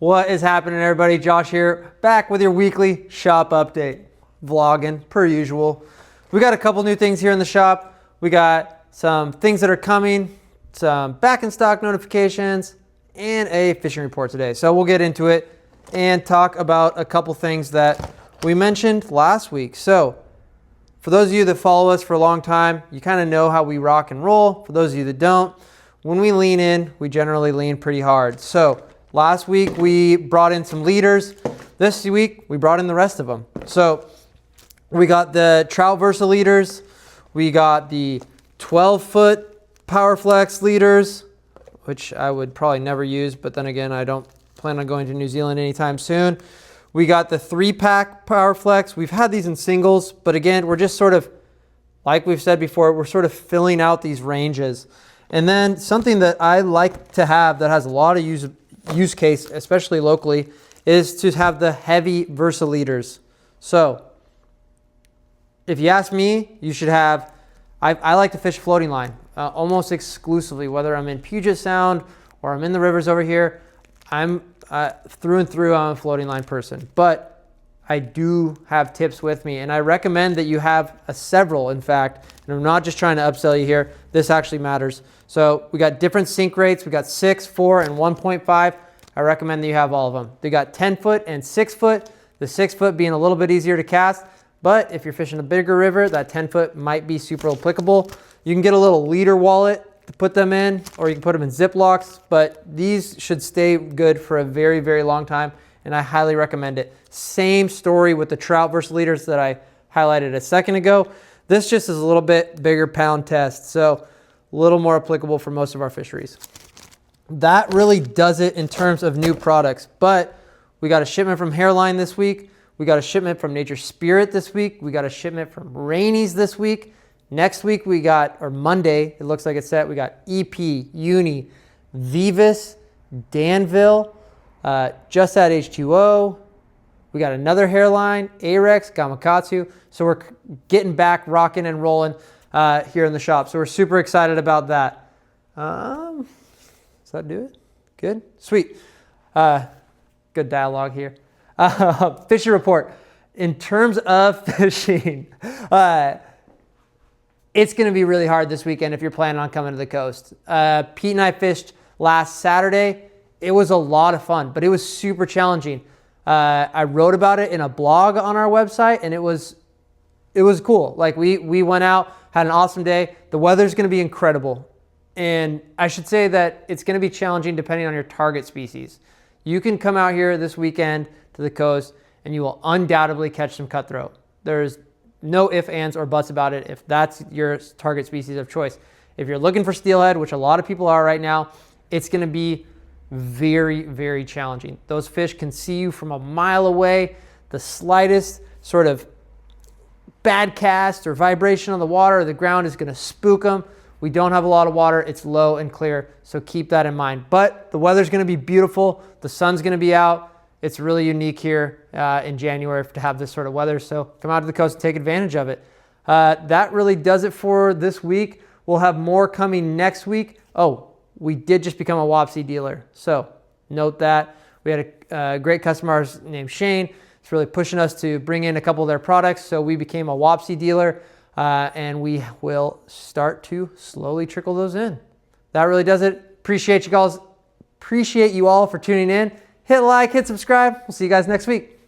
What is happening, everybody? Josh here, back with your weekly shop update. Vlogging, per usual. We got a couple new things here in the shop. We got some things that are coming, some back in stock notifications, and a fishing report today. So we'll get into it and talk about a couple things that we mentioned last week. So for those of you that follow us for a long time, you kind of know how we rock and roll. For those of you that don't, when we lean in, we generally lean pretty hard. So last week we brought in some leaders. This week we brought in the rest of them. So we got the Trout Versa leaders. We got the 12-foot PowerFlex leaders, which I would probably never use, but then again, I don't plan on going to New Zealand anytime soon. We got the 3-pack PowerFlex. We've had these in singles, but again, we're just sort of, like we've said before, we're sort of filling out these ranges. And then something that I like to have that has a lot of use case, especially locally, is to have the heavy Versa leaders. So if you ask me, you should have, I like to fish floating line almost exclusively, whether I'm in Puget Sound or I'm in the rivers over here. I'm through and through, I'm a floating line person, but I do have tips with me, and I recommend that you have several, in fact, and I'm not just trying to upsell you here. This actually matters. So we got different sink rates. We got 6, 4, and 1.5. I recommend that you have all of them. They got 10-foot and 6-foot. The 6-foot being a little bit easier to cast, but if you're fishing a bigger river, that 10-foot might be super applicable. You can get a little leader wallet to put them in, or you can put them in Ziplocs, but these should stay good for a very, very long time, and I highly recommend it. Same story with the Trout Versa leaders that I highlighted a second ago. This just is a little bit bigger pound test, so a little more applicable for most of our fisheries. That really does it in terms of new products, but we got a shipment from Hairline this week. We got a shipment from Nature Spirit this week. We got a shipment from Rainey's this week. Next week we got, or Monday, it looks like it's set, we got EP, Uni, Vivus, Danville, Just Add H2O. We got another Hairline, Arex, Gamakatsu. So we're getting back rocking and rolling here in the shop. So we're super excited about that. Does that do it? Good? Sweet. Good dialogue here. Fishing report. In terms of fishing, it's going to be really hard this weekend if you're planning on coming to the coast. Pete and I fished last Saturday. It was a lot of fun, but it was super challenging. I wrote about it in a blog on our website, and it was cool. Like we went out, had an awesome day. The weather's going to be incredible. And I should say that it's going to be challenging depending on your target species. You can come out here this weekend to the coast and you will undoubtedly catch some cutthroat. There's no ifs, ands, or buts about it if that's your target species of choice. If you're looking for steelhead, which a lot of people are right now, it's going to be very, very challenging. Those fish can see you from a mile away. The slightest sort of bad cast or vibration on the water or the ground is going to spook them. We don't have a lot of water. It's low and clear, so keep that in mind. But the weather's going to be beautiful. The sun's going to be out. It's really unique here in January to have this sort of weather, so come out to the coast and take advantage of it. That really does it for this week. We'll have more coming next week. Oh, we did just become a Wapsi dealer, so note that. We had a great customer named Shane. It's really pushing us to bring in a couple of their products, so we became a Wapsi dealer. And we will start to slowly trickle those in. That really does it. Appreciate you all for tuning in. Hit like, hit subscribe. We'll see you guys next week.